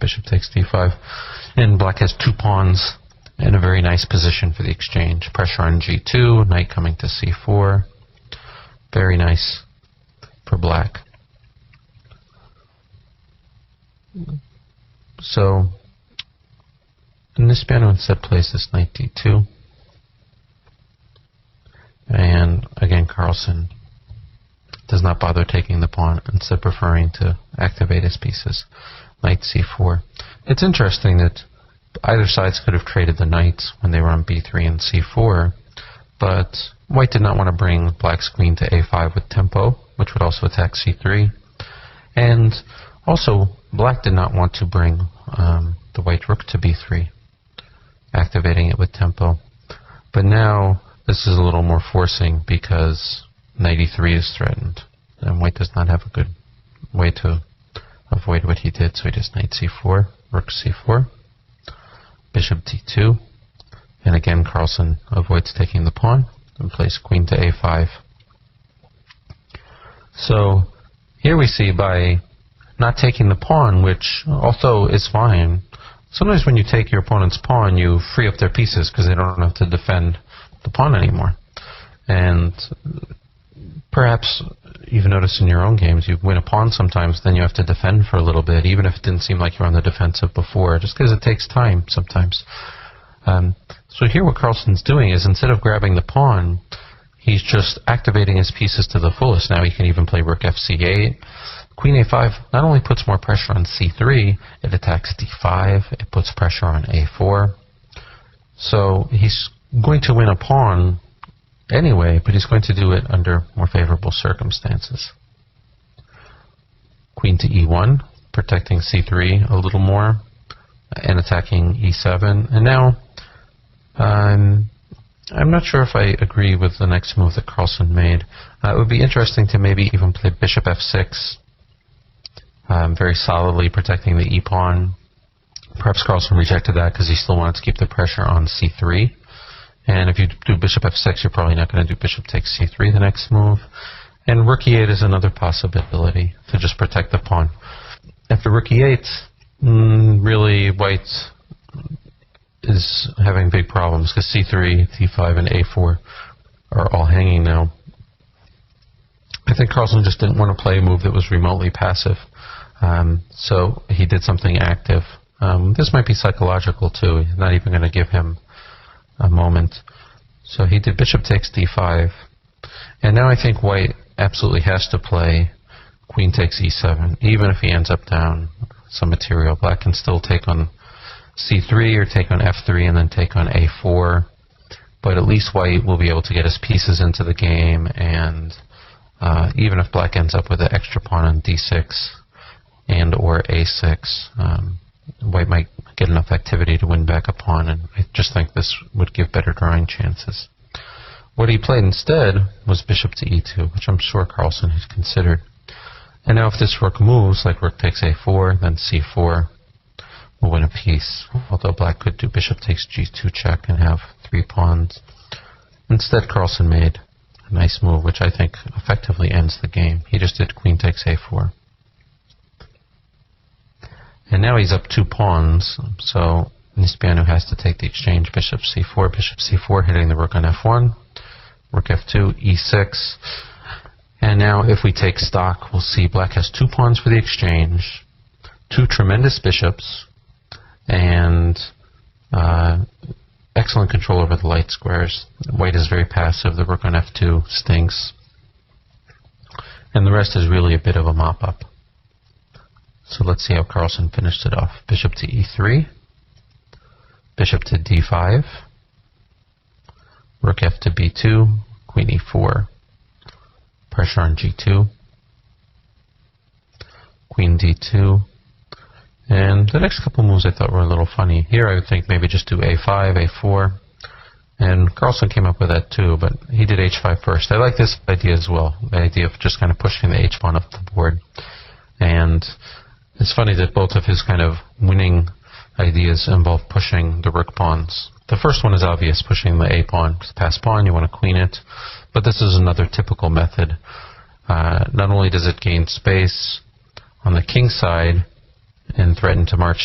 bishop takes d5. And black has 2 pawns in a very nice position for the exchange. Pressure on g2, knight coming to c4. Very nice for black. So Nisipeanu instead plays this knight d2. And again, Carlsen does not bother taking the pawn, instead preferring to activate his pieces. Knight c4. It's interesting that either sides could have traded the knights when they were on b3 and c4, but white did not want to bring black's queen to a5 with tempo, which would also attack c3. And also, black did not want to bring the white rook to b3, activating it with tempo. But now this is a little more forcing because knight e3 is threatened, and white does not have a good way to avoid what he did, so he does knight c4, rook c4, bishop d2, and again Carlsen avoids taking the pawn and plays queen to a5. So here we see by not taking the pawn, which although is fine, sometimes when you take your opponent's pawn you free up their pieces because they don't have to defend the pawn anymore. And perhaps you've noticed in your own games, you win a pawn sometimes, then you have to defend for a little bit, even if it didn't seem like you were on the defensive before, just because it takes time sometimes. So here what Carlsen's doing is, instead of grabbing the pawn, he's just activating his pieces to the fullest. Now he can even play rook fc8. Queen a5 not only puts more pressure on c3, it attacks d5, it puts pressure on a4. So he's going to win a pawn anyway, but he's going to do it under more favorable circumstances. Queen to e1, protecting c3 a little more, and attacking e7. And now, I'm not sure if I agree with the next move that Carlsen made. It would be interesting to maybe even play bishop f6, very solidly protecting the e-pawn. Perhaps Carlsen rejected that because he still wanted to keep the pressure on c3. And if you do bishop f6, you're probably not going to do bishop takes c3 the next move. And rook e8 is another possibility to just protect the pawn. After rook e8, really white is having big problems because c3, d5, and a4 are all hanging now. I think Carlsen just didn't want to play a move that was remotely passive. So he did something active. This might be psychological too. He's not even going to give him a moment. So he did bishop takes d5. And now I think white absolutely has to play queen takes e7. Even if he ends up down some material, black can still take on c3 or take on f3 and then take on a4. But at least white will be able to get his pieces into the game, and even if black ends up with an extra pawn on d6 and or a6, white might get enough activity to win back a pawn, and I just think this would give better drawing chances. What he played instead was bishop to e2, which I'm sure Carlsen has considered. And now if this rook moves, like rook takes a4, then c4, will win a piece, although black could do bishop takes g2 check and have 3 pawns. Instead, Carlsen made a nice move, which I think effectively ends the game. He just did queen takes a4. And now he's up 2 pawns, so Nisipeanu has to take the exchange. Bishop c4, hitting the rook on f1, rook f2, e6. And now if we take stock, we'll see black has 2 pawns for the exchange, 2 tremendous bishops, and excellent control over the light squares. White is very passive. The rook on f2 stinks. And the rest is really a bit of a mop-up. So let's see how Carlsen finished it off. Bishop to e3, bishop to d5, rook f to b2, queen e4, pressure on g2, queen d2, and the next couple moves I thought were a little funny. Here I would think maybe just do a5, a4, and Carlsen came up with that too, but he did h5 first. I like this idea as well, the idea of just kind of pushing the h-pawn up the board. And it's funny that both of his kind of winning ideas involve pushing the rook pawns. The first one is obvious, pushing the a-pawn. Pass pawn, you want to queen it. But this is another typical method. Not only does it gain space on the king side and threaten to march